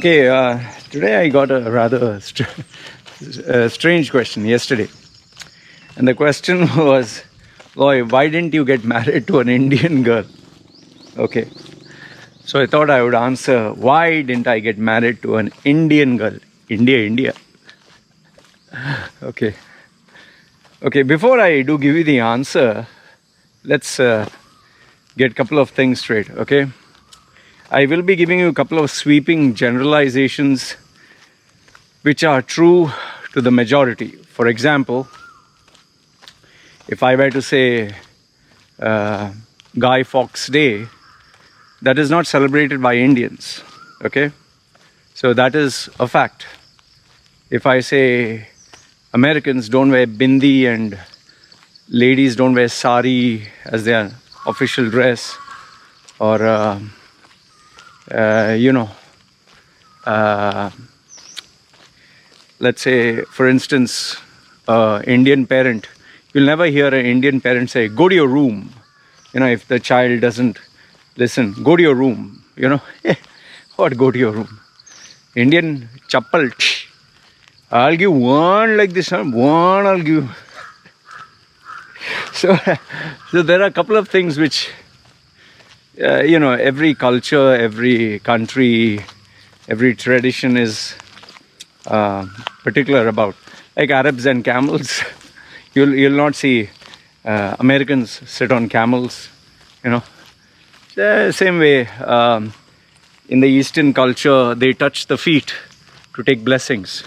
Okay, today I got a rather strange question yesterday. And the question was, Loy, why didn't you get married to an Indian girl? Okay, so I thought I would answer, why didn't I get married to an Indian girl? India. Okay. Okay, before I do give you the answer, let's get a couple of things straight, okay? I will be giving you a couple of sweeping generalizations which are true to the majority. For example, if I were to say Guy Fawkes Day, that is not celebrated by Indians, okay? So that is a fact. If I say Americans don't wear bindi and ladies don't wear sari as their official dress, or let's say, for instance, Indian parent, you'll never hear an Indian parent say, go to your room. If the child doesn't listen, go to your room. What, go to your room? Indian chappal, I'll give one like this, one I'll give. So there are a couple of things which, every culture, every country, every tradition is particular about. Like Arabs and camels, you'll not see Americans sit on camels, Same way, in the Eastern culture, they touch the feet to take blessings.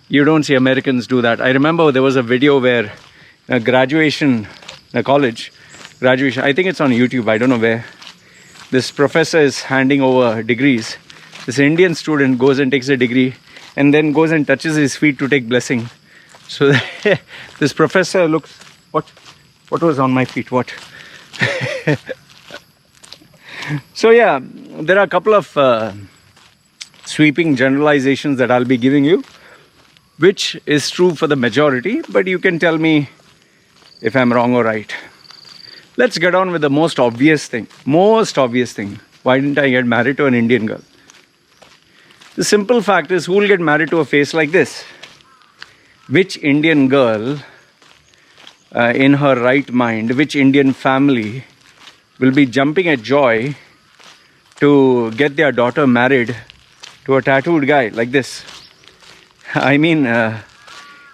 You don't see Americans do that. I remember there was a video where a graduation, a college graduation, I think it's on YouTube, I don't know where, this professor is handing over degrees. This Indian student goes and takes a degree and then goes and touches his feet to take blessing. So this professor looks, what was on my feet, what? So yeah, there are a couple of sweeping generalizations that I'll be giving you, which is true for the majority, but you can tell me if I'm wrong or right. Let's get on with the most obvious thing. Why didn't I get married to an Indian girl? The simple fact is, who will get married to a face like this? Which Indian girl, in her right mind, which Indian family will be jumping at joy to get their daughter married to a tattooed guy like this? I mean, in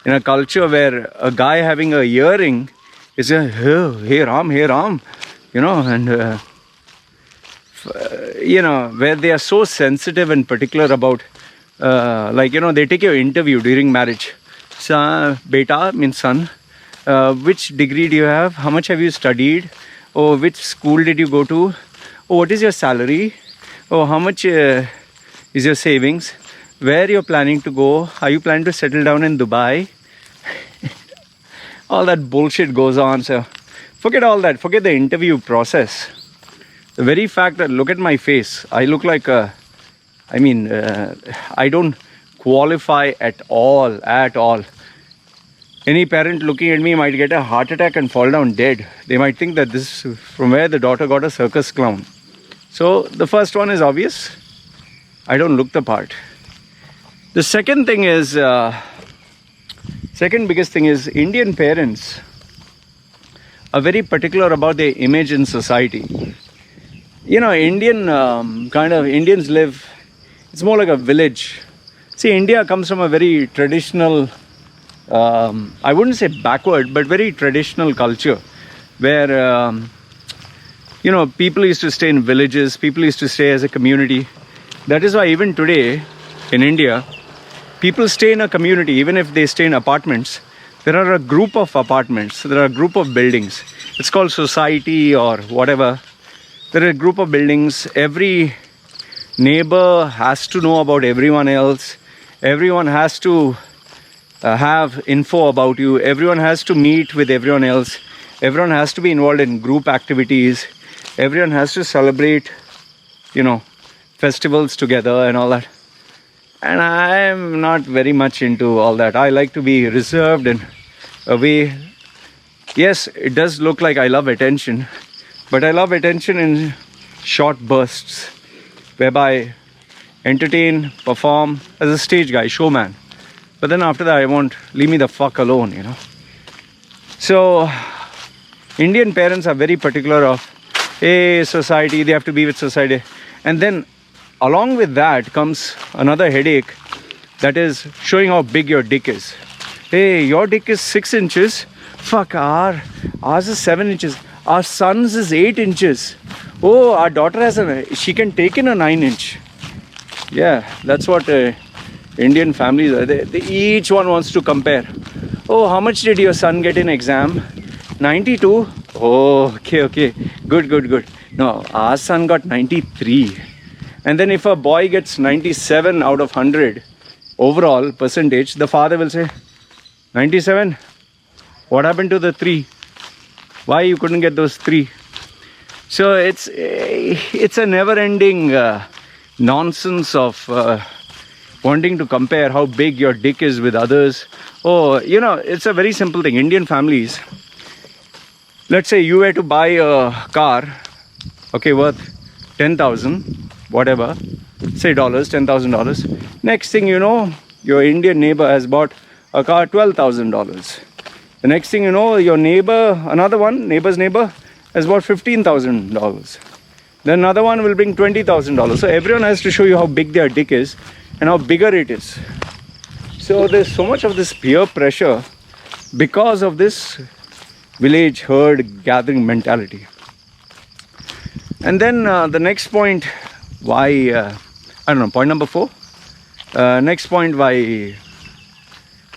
a culture where a guy having a earring is a, hey Ram, and where they are so sensitive and particular about, they take your interview during marriage. Beta means son, which degree do you have? How much have you studied? Oh, which school did you go to? Oh, what is your salary? Oh, how much is your savings? Where you're planning to go? Are you planning to settle down in Dubai? All that bullshit goes on. So forget all that. Forget the interview process. The very fact that, look at my face, I look like I don't qualify at all. Any parent looking at me might get a heart attack and fall down dead. They might think that this is from where the daughter got a circus clown. So the first one is obvious. I don't look the part. The second biggest thing is Indian parents are very particular about their image in society. Indians live, it's more like a village. See, India comes from a very traditional, I wouldn't say backward, but very traditional culture where, people used to stay in villages, people used to stay as a community. That is why even today in India, people stay in a community. Even if they stay in apartments, there are a group of apartments, there are a group of buildings. It's called society or whatever. There are a group of buildings. Every neighbor has to know about everyone else. Everyone has to have info about you. Everyone has to meet with everyone else. Everyone has to be involved in group activities. Everyone has to celebrate, festivals together and all that. And I'm not very much into all that. I like to be reserved and away. Yes, it does look like I love attention, but I love attention in short bursts, whereby entertain, perform as a stage guy, showman. But then after that, I want, leave me the fuck alone, you know. So, Indian parents are very particular of, hey, society, they have to be with society. And then along with that comes another headache, that is showing how big your dick is. Hey, your dick is 6 inches. Fuck, ours is 7 inches. Our son's is 8 inches. Oh, our daughter has she can take in a 9 inch. Yeah, that's what Indian families are. They each one wants to compare. Oh, how much did your son get in exam? 92? Oh, okay. Good. No, our son got 93. And then if a boy gets 97 out of 100 overall percentage, the father will say, 97? What happened to the 3? Why you couldn't get those 3? So it's a never-ending nonsense of wanting to compare how big your dick is with others. Oh, you know, it's a very simple thing. Indian families, let's say you were to buy a car, okay, worth 10,000, whatever, say dollars, $10,000. Next thing you know, your Indian neighbor has bought a car $12,000. The next thing you know, your neighbor, another one, neighbor's neighbor, has bought $15,000. Then another one will bring $20,000. So everyone has to show you how big their dick is and how bigger it is. So there's so much of this peer pressure because of this village herd gathering mentality. And then the next point, why, I don't know, point number 4. Next point why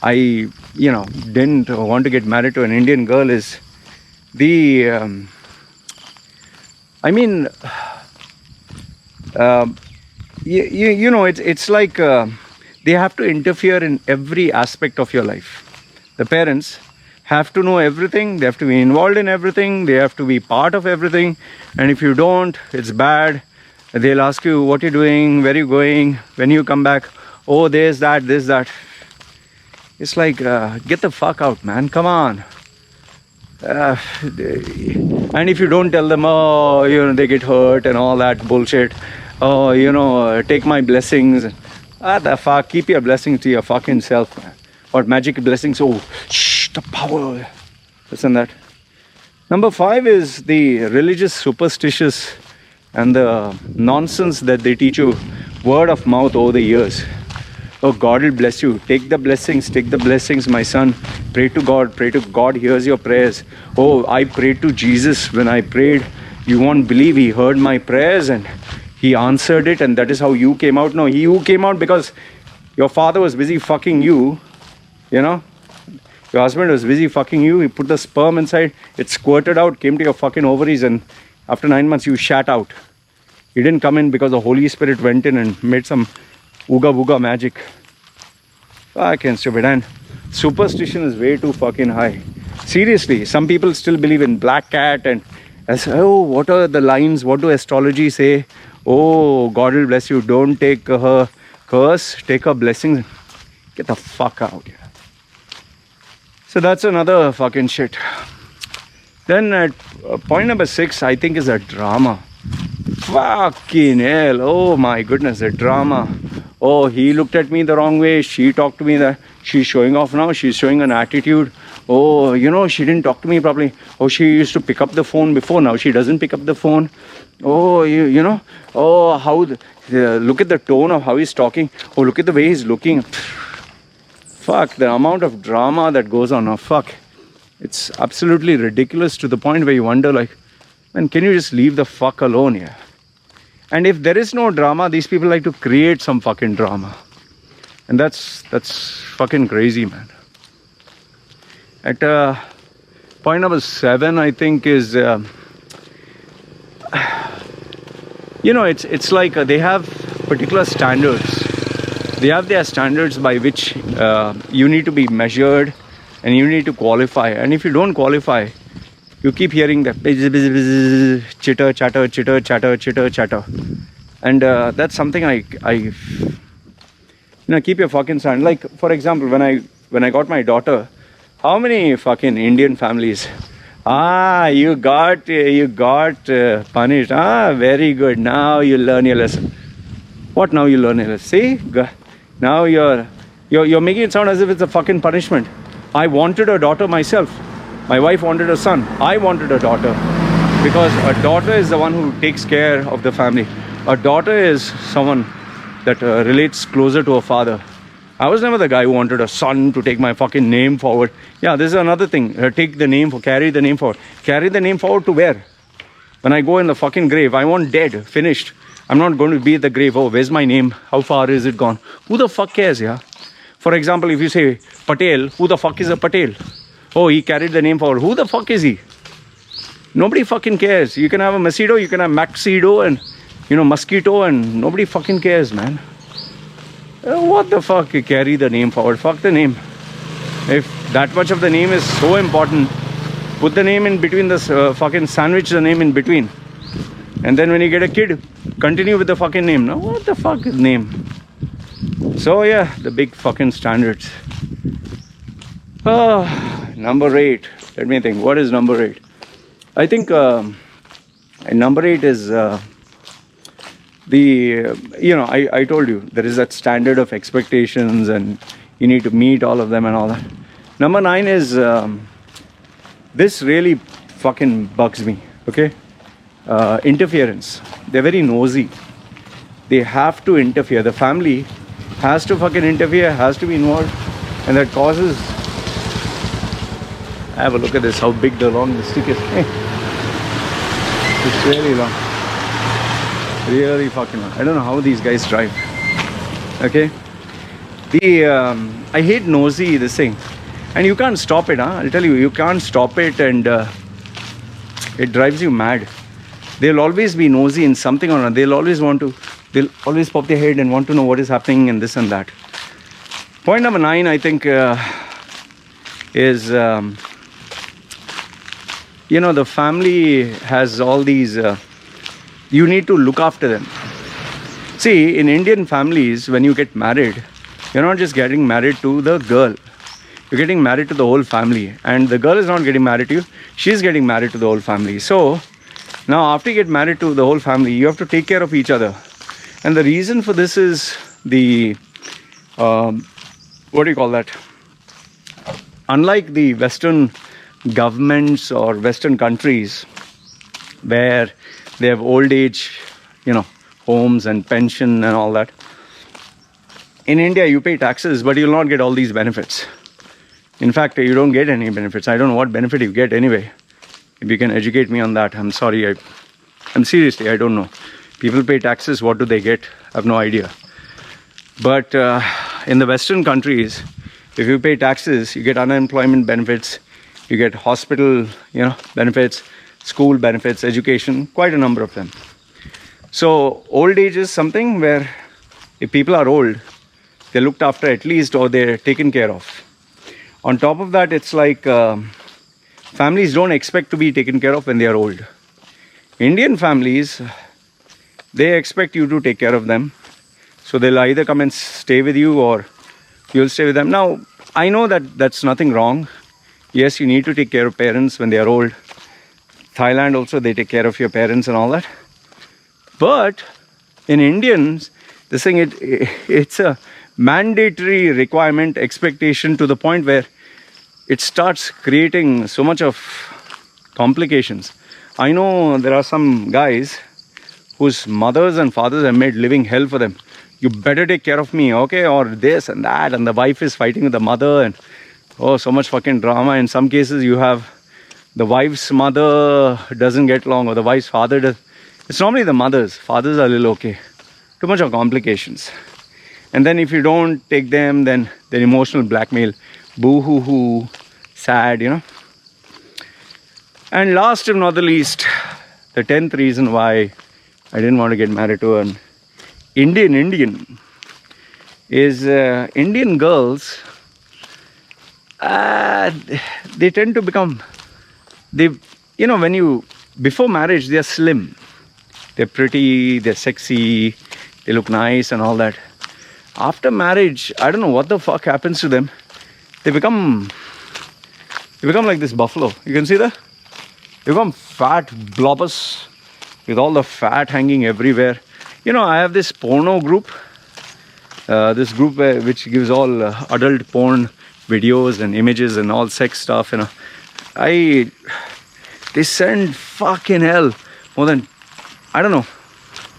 I, didn't want to get married to an Indian girl is the, it's like they have to interfere in every aspect of your life. The parents have to know everything, they have to be involved in everything, they have to be part of everything, and if you don't, it's bad. They'll ask you what you're doing, where you're going, when you come back. Oh, there's that, this, that. It's like, get the fuck out, man, come on. And if you don't tell them, they get hurt and all that bullshit. Take my blessings. The fuck, keep your blessings to your fucking self, man. What magic blessings? Oh, the power. This and that. Number 5 is the religious superstitious and the nonsense that they teach you word of mouth over the years. Oh, God will bless you. Take the blessings, my son. Pray to God, hears your prayers. Oh, I prayed to Jesus when I prayed. You won't believe, he heard my prayers and he answered it, and that is how you came out. No, you came out because your father was busy fucking you, Your husband was busy fucking you. He put the sperm inside, it squirted out, came to your fucking ovaries, and after 9 months you shat out. He didn't come in because the Holy Spirit went in and made some ooga booga magic. Fucking stupid. And superstition is way too fucking high. Seriously, some people still believe in black cat and what are the lines? What do astrology say? Oh, God will bless you. Don't take her curse, take her blessings. Get the fuck out here. So that's another fucking shit. Then at point number 6, I think, is a drama. Fucking hell. Oh my goodness, a drama. Oh, he looked at me the wrong way. She talked to me that she's showing off now. She's showing an attitude. Oh, she didn't talk to me properly. Oh, she used to pick up the phone before. Now she doesn't pick up the phone. Oh, Oh, how... look at the tone of how he's talking. Oh, look at the way he's looking. Fuck, the amount of drama that goes on. Oh, fuck. It's absolutely ridiculous to the point where you wonder, like, man, can you just leave the fuck alone here? And if there is no drama, these people like to create some fucking drama. And that's fucking crazy, man. At point number 7, I think, is... it's like they have particular standards. They have their standards by which you need to be measured and you need to qualify. And if you don't qualify, you keep hearing that chitter, chatter, chitter, chatter, chitter, chatter. And that's something I keep your fucking stand. Like, for example, when I got my daughter, how many fucking Indian families? You got punished. Very good. Now you learn your lesson. What now you learn it? See? Now you're making it sound as if it's a fucking punishment. I wanted a daughter myself. My wife wanted a son. I wanted a daughter. Because a daughter is the one who takes care of the family. A daughter is someone that relates closer to a father. I was never the guy who wanted a son to take my fucking name forward. Yeah, this is another thing. Take the name, carry the name forward. Carry the name forward to where? When I go in the fucking grave, I want dead, finished. I'm not going to be at the grave. Oh, where's my name? How far is it gone? Who the fuck cares, yeah? For example, if you say Patel, who the fuck is a Patel? Oh, he carried the name forward. Who the fuck is he? Nobody fucking cares. You can have a Machedo, you can have Machedo and, Mosquito, and nobody fucking cares, man. What the fuck? You carry the name forward. Fuck the name. If that much of the name is so important, put the name in between the fucking sandwich the name in between. And then when you get a kid, continue with the fucking name. Now, what the fuck is name? So yeah, the big fucking standards. Number 8. Let me think. What is number 8? I think number 8 is I told you there is that standard of expectations and you need to meet all of them and all that. Number 9 is this really fucking bugs me. Okay, interference. They're very nosy. They have to interfere. The family has to fucking interfere, has to be involved, and that causes. Have a look at this. How big the stick is. Hey. It's really long. Really fucking long. I don't know how these guys drive. Okay. I hate nosy, this thing. And you can't stop it, huh? I'll tell you, you can't stop it, and it drives you mad. They'll always be nosy in something or another. They'll always pop their head and want to know what is happening and this and that. Point number 9, I think, is, the family has all these, you need to look after them. See, in Indian families, when you get married, you're not just getting married to the girl. You're getting married to the whole family. And the girl is not getting married to you. She's getting married to the whole family. So, now after you get married to the whole family, you have to take care of each other. And the reason for this is the, what do you call that? Unlike the Western governments or Western countries where they have old age, homes and pension and all that. In India, you pay taxes, but you'll not get all these benefits. In fact, you don't get any benefits. I don't know what benefit you get anyway. If you can educate me on that, I'm sorry. I'm seriously, I don't know. People pay taxes, what do they get? I have no idea. But in the Western countries, if you pay taxes, you get unemployment benefits, you get hospital, benefits, school benefits, education, quite a number of them. So old age is something where if people are old, they're looked after at least, or they're taken care of. On top of that, it's like families don't expect to be taken care of when they are old. Indian families, they expect you to take care of them. So they'll either come and stay with you or you'll stay with them. Now, I know that that's nothing wrong. Yes, you need to take care of parents when they are old. Thailand also, they take care of your parents and all that. But in Indians, this thing, it's a mandatory requirement, expectation, to the point where it starts creating so much of complications. I know there are some guys whose mothers and fathers have made living hell for them. You better take care of me, okay? Or this and that, and the wife is fighting with the mother, and oh, so much fucking drama. In some cases, you have the wife's mother doesn't get along, or the wife's father does. It's normally the mothers. Fathers are a little okay. Too much of complications. And then if you don't take them, then emotional blackmail. Boo-hoo-hoo. Sad, And last if not the least, the 10th reason why I didn't want to get married to an Indian is Indian girls, they tend to become, before marriage, they're slim. They're pretty, they're sexy, they look nice and all that. After marriage, I don't know what the fuck happens to them. They become like this buffalo. You can see that? They become fat blobbers with all the fat hanging everywhere. You know, I have this porno group. This group which gives all adult porn videos and images and all sex stuff. You know, they send fucking hell more than, I don't know,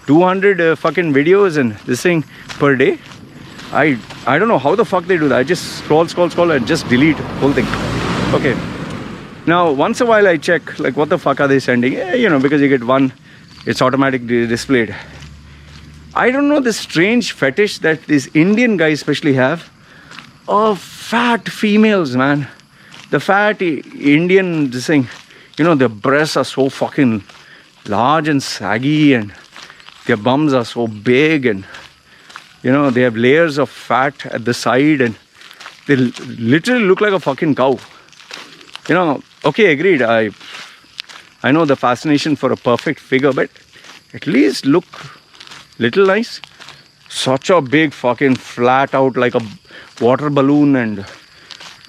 200 fucking videos and this thing per day. I don't know how the fuck they do that. I just scroll and just delete whole thing. Okay. Now once a while I check like what the fuck are they sending? You know, because you get one, it's automatically displayed. I don't know the strange fetish that these Indian guys especially have of fat females, man. The fat Indian, this thing, you know, their breasts are so fucking large and saggy and their bums are so big and, you know, they have layers of fat at the side and they literally look like a fucking cow. You know, okay, agreed. I know the fascination for a perfect figure, but at least look little nice. Such a big fucking flat out like a water balloon, and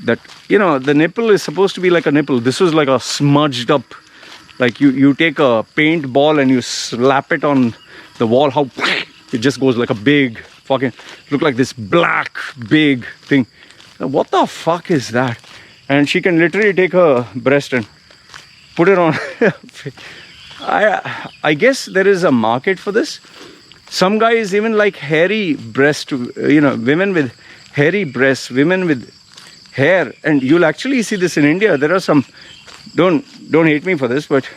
that, you know, the nipple is supposed to be like a nipple. This was like a smudged up, like you take a paint ball and you slap it on the wall, how it just goes like a big fucking, look like this black big thing. What the fuck is that? And she can literally take her breast and put it on. I guess there is a market for this. Some guys even like hairy breast, you know, women with hairy breasts, women with hair. And you'll actually see this in India. There are some, don't hate me for this, but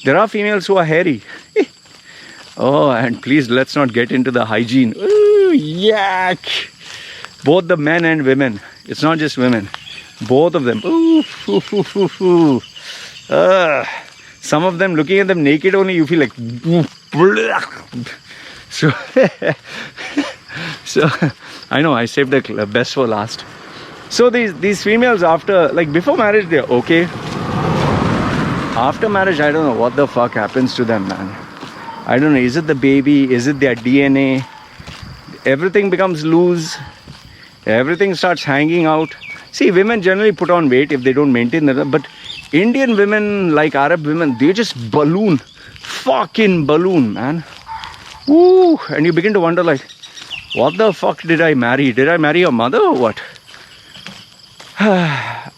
there are females who are hairy. Oh, and please, let's not get into the hygiene. Ooh, yak. Both the men and women. It's not just women. Both of them. Ooh, ooh, ooh, ooh, ooh. Some of them, looking at them naked only, you feel like... So, I know I saved the best for last. So these females, after, like before marriage, they're okay. After marriage, I don't know what the fuck happens to them, man. I don't know. Is it the baby? Is it their DNA? Everything becomes loose. Everything starts hanging out. See, women generally put on weight if they don't maintain that. But Indian women, like Arab women, they just balloon. Fucking balloon, man. Woo! And you begin to wonder, like, what the fuck did I marry? Did I marry your mother or what?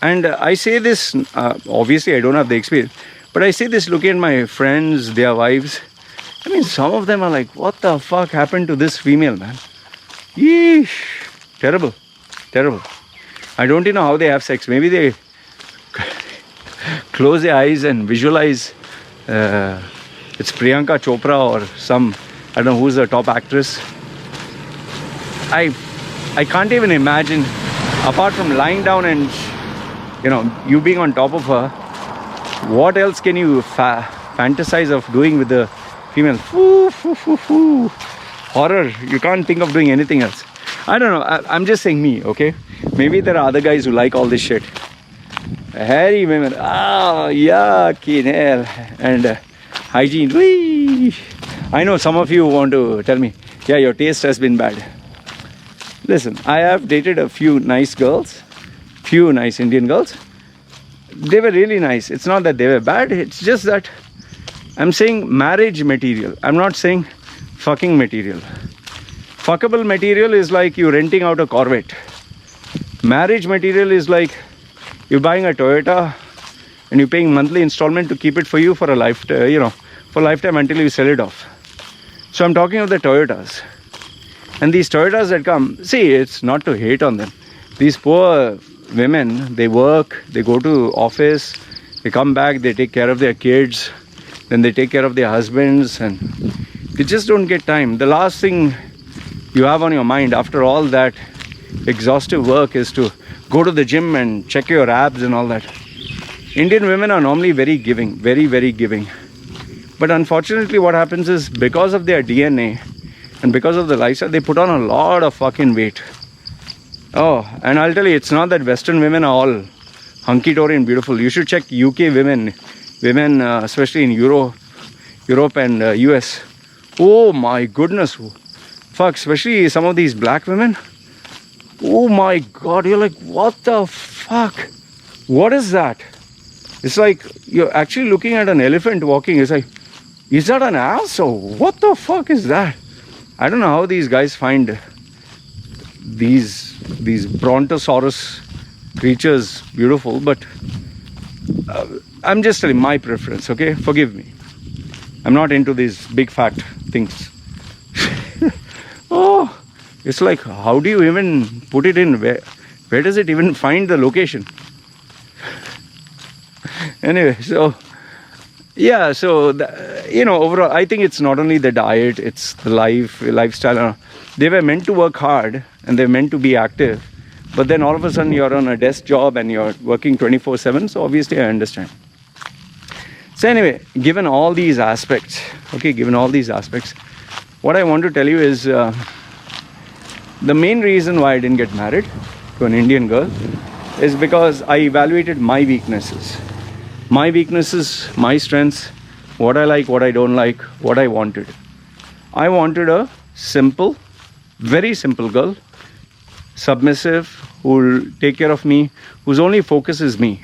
And I say this, obviously I don't have the experience, but I say this looking at my friends, their wives. I mean, some of them are like, what the fuck happened to this female, man? Yeesh. Terrible. Terrible. I don't even know how they have sex. Maybe they close their eyes and visualize it's Priyanka Chopra or some, I don't know who's the top actress. I can't even imagine, apart from lying down and, you know, you being on top of her, what else can you fantasize of doing with the female? Horror. You can't think of doing anything else. I don't know. I'm just saying me, okay? Maybe there are other guys who like all this shit. Hairy women. Ah, yucky hell. And hygiene. Whee! I know some of you want to tell me, yeah, your taste has been bad. Listen, I have dated a few nice girls, few nice Indian girls. They were really nice. It's not that they were bad. It's just that I'm saying marriage material. I'm not saying fucking material. Fuckable material is like you renting out a Corvette. Marriage material is like you're buying a Toyota and you're paying monthly installment to keep it for you for a lifetime, you know, for lifetime until you sell it off. So I'm talking of the Toyotas. And these Toyotas that come, see, it's not to hate on them. These poor women, they work, they go to office, they come back, they take care of their kids, then they take care of their husbands, and they just don't get time. The last thing you have on your mind after all that exhaustive work is to go to the gym and check your abs and all that. Indian women are normally very giving, very, very giving. But unfortunately what happens is because of their DNA and because of the lifestyle, they put on a lot of fucking weight. Oh, and I'll tell you, it's not that Western women are all hunky-dory and beautiful. You should check UK women, especially in Europe and US. Oh my goodness. Fuck, especially some of these black women. Oh my God, you're like, what the fuck? What is that? It's like you're actually looking at an elephant walking. It's like, Is that an ass or what the fuck is that? I don't know how these guys find these brontosaurus creatures beautiful, but I'm just telling my preference, okay? Forgive me. I'm not into these big fat things. Oh, it's like, how do you even put it in? Where does it even find the location? Anyway, so yeah, so overall, I think it's not only the diet, it's the lifestyle. They were meant to work hard and they're meant to be active, but then all of a sudden you're on a desk job and you're working 24/7. So obviously, I understand. So anyway, given all these aspects, what I want to tell you is the main reason why I didn't get married to an Indian girl is because I evaluated my weaknesses, my strengths, what I like, what I don't like, what I wanted. I wanted a simple, very simple girl, submissive, who will take care of me, whose only focus is me.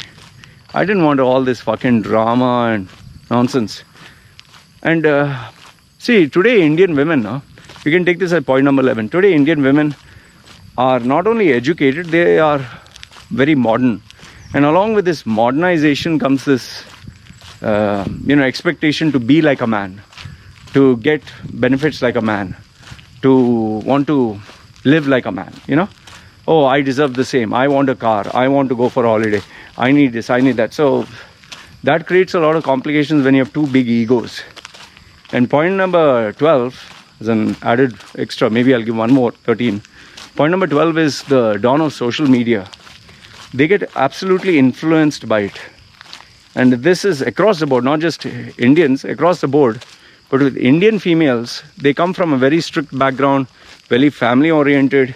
I didn't want all this fucking drama and nonsense. And see, today Indian women, you can take this at point number 11. Today Indian women are not only educated, they are very modern. And along with this modernization comes this, expectation to be like a man, to get benefits like a man, to want to live like a man, Oh, I deserve the same. I want a car. I want to go for a holiday. I need this. I need that. So that creates a lot of complications when you have two big egos. And point number 12 is an added extra. Maybe I'll give one more, 13. Point number 12 is the dawn of social media. They get absolutely influenced by it. And this is across the board, not just Indians, across the board. But with Indian females, they come from a very strict background, very family oriented.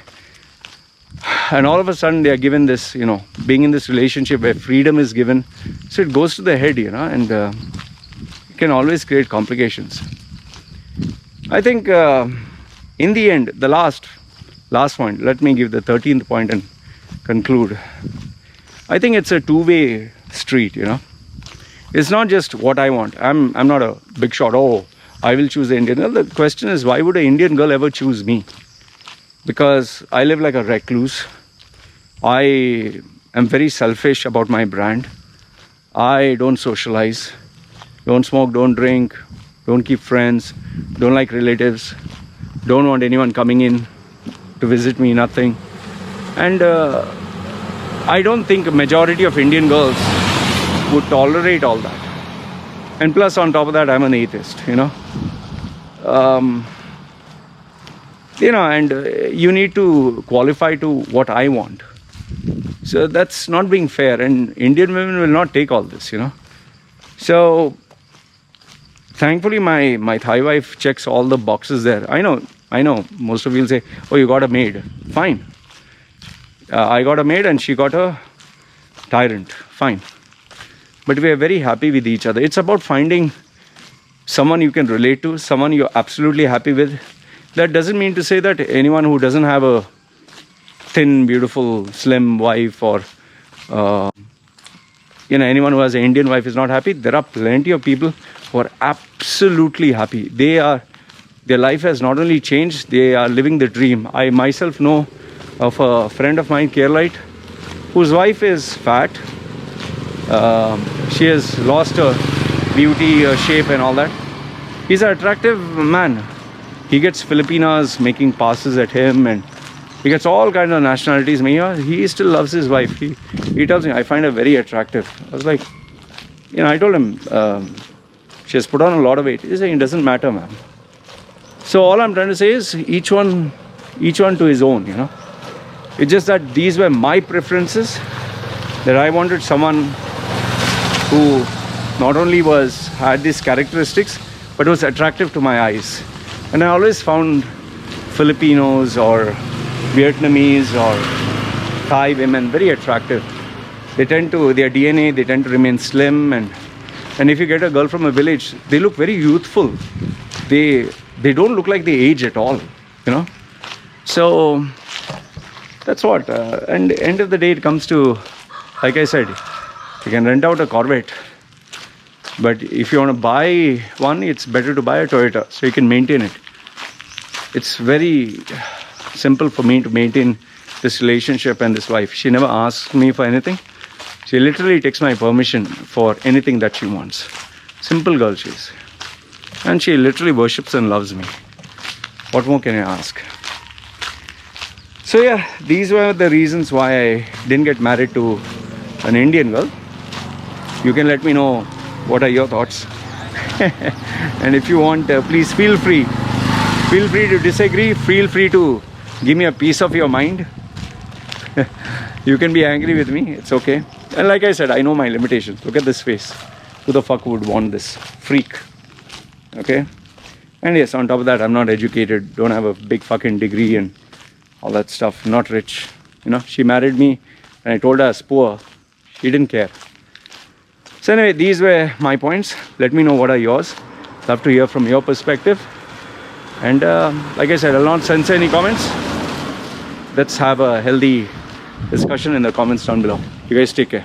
And all of a sudden they are given this, being in this relationship where freedom is given. So it goes to the head, and it can always create complications. I think in the end, the last point, let me give the 13th point and conclude. I think it's a two-way street, It's not just what I want. I'm not a big shot. Oh, I will choose the Indian girl. The question is, why would an Indian girl ever choose me? Because I live like a recluse. I am very selfish about my brand. I don't socialize, don't smoke, don't drink, don't keep friends, don't like relatives, don't want anyone coming in to visit me, nothing. And I don't think a majority of Indian girls would tolerate all that. And plus, on top of that, I'm an atheist, and you need to qualify to what I want. So that's not being fair, and Indian women will not take all this, So thankfully my Thai wife checks all the boxes there. I know, most of you will say, oh, you got a maid. Fine. I got a maid and she got a tyrant. Fine. But we are very happy with each other. It's about finding someone you can relate to, someone you're absolutely happy with. That doesn't mean to say that anyone who doesn't have a thin, beautiful, slim wife or, anyone who has an Indian wife is not happy. There are plenty of people who are absolutely happy. Their life has not only changed, they are living the dream. I myself know of a friend of mine, Keralite, whose wife is fat. She has lost her beauty, her shape and all that. He's an attractive man. He gets Filipinas making passes at him, and he gets all kinds of nationalities. He still loves his wife. He tells me, I find her very attractive. I was like, I told him, she has put on a lot of weight. He's saying, it doesn't matter, man. So all I'm trying to say is each one to his own, It's just that these were my preferences, that I wanted someone who not only had these characteristics, but was attractive to my eyes. And I always found Filipinos or Vietnamese or Thai women very attractive. Their DNA, they tend to remain slim, and if you get a girl from a village, they look very youthful. They don't look like they age at all, So that's what. And end of the day, it comes to, like I said, you can rent out a Corvette. But if you want to buy one, it's better to buy a Toyota so you can maintain it. It's very simple for me to maintain this relationship and this wife. She never asks me for anything. She literally takes my permission for anything that she wants. Simple girl she is. And she literally worships and loves me. What more can I ask? So yeah, these were the reasons why I didn't get married to an Indian girl. You can let me know what are your thoughts. And if you want, please feel free. Feel free to disagree. Feel free to give me a piece of your mind. You can be angry with me. It's okay. And like I said, I know my limitations. Look at this face. Who the fuck would want this? Freak. Okay? And yes, on top of that, I'm not educated. Don't have a big fucking degree and all that stuff. Not rich. You know, she married me and I told her I was poor. She didn't care. So anyway, these were my points. Let me know what are yours. Love to hear from your perspective. And like I said, I'll not censor any comments. Let's have a healthy discussion in the comments down below. You guys take care.